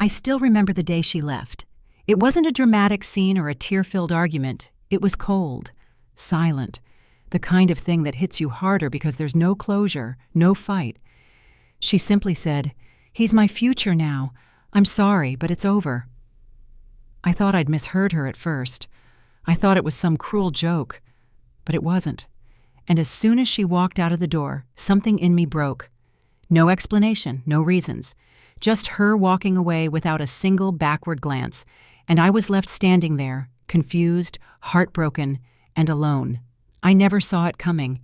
I still remember the day she left. It wasn't a dramatic scene or a tear-filled argument. It was cold, silent, the kind of thing that hits you harder because there's no closure, no fight. She simply said, "He's my future now. I'm sorry, but it's over." I thought I'd misheard her at first. I thought it was some cruel joke, but it wasn't. And as soon as she walked out of the door, something in me broke. No explanation, no reasons. Just her walking away without a single backward glance, and I was left standing there, confused, heartbroken, and alone. I never saw it coming.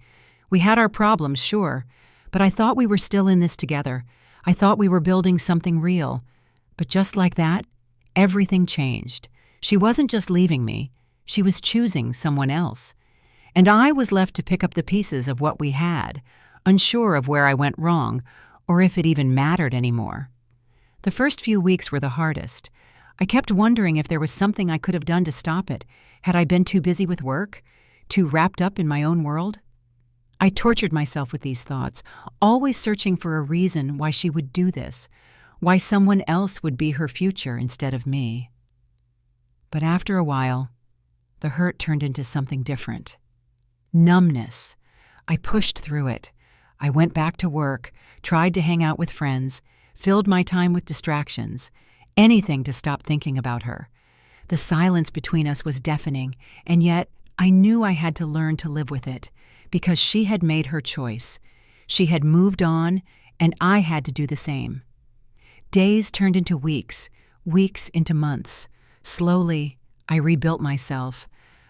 We had our problems, sure, but I thought we were still in this together. I thought we were building something real. But just like that, everything changed. She wasn't just leaving me. She was choosing someone else. And I was left to pick up the pieces of what we had, unsure of where I went wrong, or if it even mattered anymore. The first few weeks were the hardest. I kept wondering if there was something I could have done to stop it. Had I been too busy with work? Too wrapped up in my own world? I tortured myself with these thoughts, always searching for a reason why she would do this, why someone else would be her future instead of me. But after a while, the hurt turned into something different. Numbness. I pushed through it. I went back to work, tried to hang out with friends, filled my time with distractions, anything to stop thinking about her. The silence between us was deafening, and yet I knew I had to learn to live with it, because she had made her choice. She had moved on, and I had to do the same. Days turned into weeks, weeks into months. Slowly, I rebuilt myself.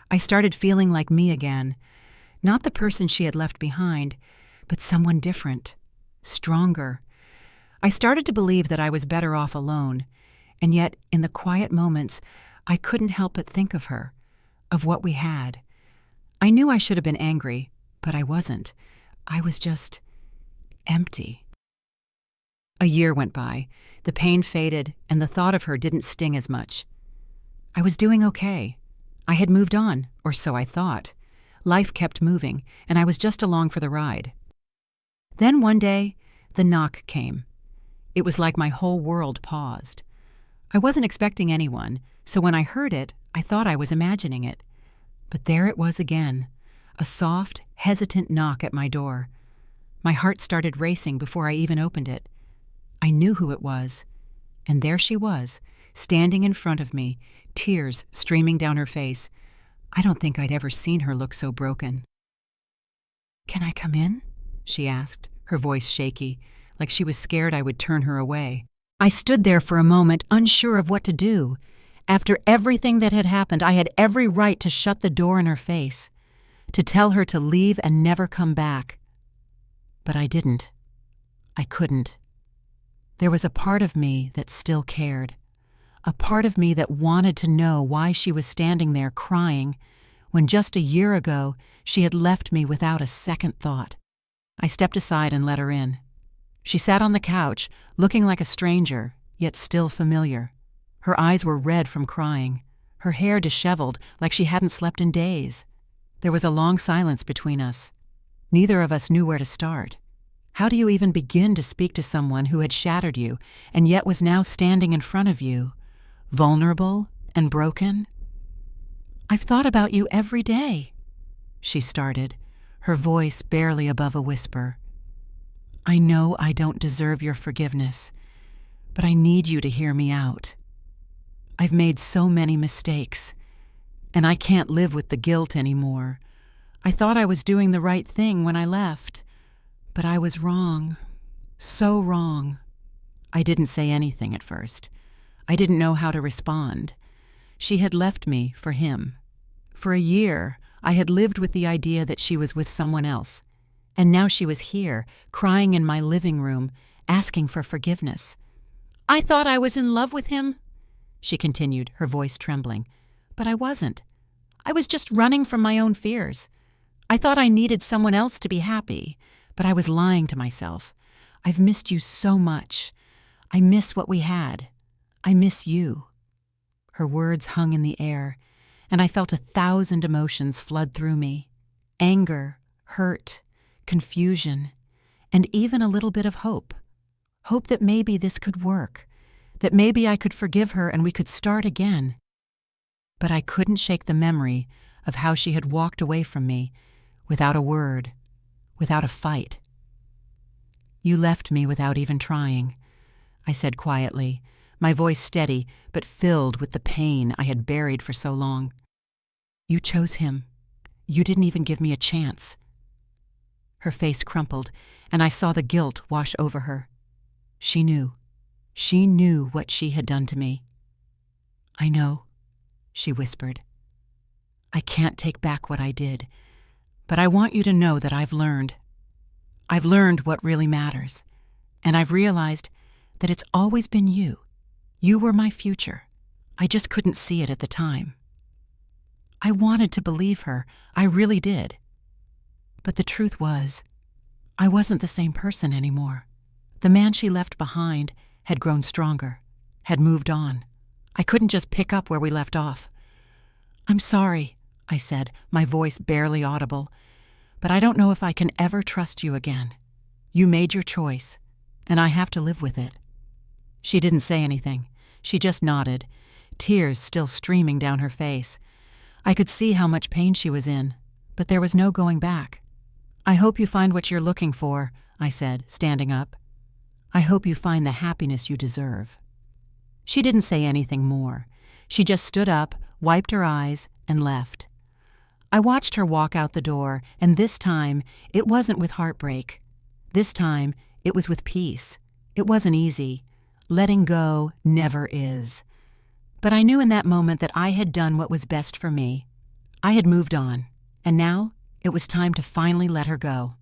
I started feeling like me again. Not the person she had left behind, but someone different, stronger. I started to believe that I was better off alone, and yet in the quiet moments, I couldn't help but think of her, of what we had. I knew I should have been angry, but I wasn't. I was just empty. A year went by. The pain faded, and the thought of her didn't sting as much. I was doing okay. I had moved on, or so I thought. Life kept moving, and I was just along for the ride. Then one day, the knock came. It was like my whole world paused. I wasn't expecting anyone, so when I heard it, I thought I was imagining it. But there it was again, a soft, hesitant knock at my door. My heart started racing before I even opened it. I knew who it was, and there she was, standing in front of me, tears streaming down her face. I don't think I'd ever seen her look so broken. "Can I come in?" she asked, her voice shaky, like she was scared I would turn her away. I stood there for a moment, unsure of what to do. After everything that had happened, I had every right to shut the door in her face, to tell her to leave and never come back. But I didn't. I couldn't. There was a part of me that still cared, a part of me that wanted to know why she was standing there crying when just a year ago she had left me without a second thought. I stepped aside and let her in. She sat on the couch, looking like a stranger, yet still familiar. Her eyes were red from crying, her hair disheveled like she hadn't slept in days. There was a long silence between us. Neither of us knew where to start. How do you even begin to speak to someone who had shattered you and yet was now standing in front of you, vulnerable and broken? "I've thought about you every day," she started, her voice barely above a whisper. "I know I don't deserve your forgiveness, but I need you to hear me out. I've made so many mistakes, and I can't live with the guilt anymore. I thought I was doing the right thing when I left, but I was wrong, so wrong." I didn't say anything at first. I didn't know how to respond. She had left me for him. For a year, I had lived with the idea that she was with someone else, and now she was here, crying in my living room, asking for forgiveness. "I thought I was in love with him," she continued, her voice trembling. "But I wasn't. I was just running from my own fears. I thought I needed someone else to be happy, but I was lying to myself. I've missed you so much. I miss what we had. I miss you." Her words hung in the air, and I felt 1,000 emotions flood through me. Anger, hurt, confusion, and even a little bit of hope. Hope that maybe this could work, that maybe I could forgive her and we could start again. But I couldn't shake the memory of how she had walked away from me, without a word, without a fight. "You left me without even trying," I said quietly, my voice steady but filled with the pain I had buried for so long. "You chose him. You didn't even give me a chance." Her face crumpled, and I saw the guilt wash over her. She knew. She knew what she had done to me. "I know," she whispered. "I can't take back what I did, but I want you to know that I've learned. I've learned what really matters, and I've realized that it's always been you. You were my future. I just couldn't see it at the time." I wanted to believe her. I really did. But the truth was, I wasn't the same person anymore. The man she left behind had grown stronger, had moved on. I couldn't just pick up where we left off. "I'm sorry," I said, my voice barely audible, "but I don't know if I can ever trust you again. You made your choice, and I have to live with it." She didn't say anything. She just nodded, tears still streaming down her face. I could see how much pain she was in, but there was no going back. "I hope you find what you're looking for," I said, standing up. "I hope you find the happiness you deserve." She didn't say anything more. She just stood up, wiped her eyes, and left. I watched her walk out the door, and this time it wasn't with heartbreak. This time it was with peace. It wasn't easy. Letting go never is. But I knew in that moment that I had done what was best for me. I had moved on, and now it was time to finally let her go.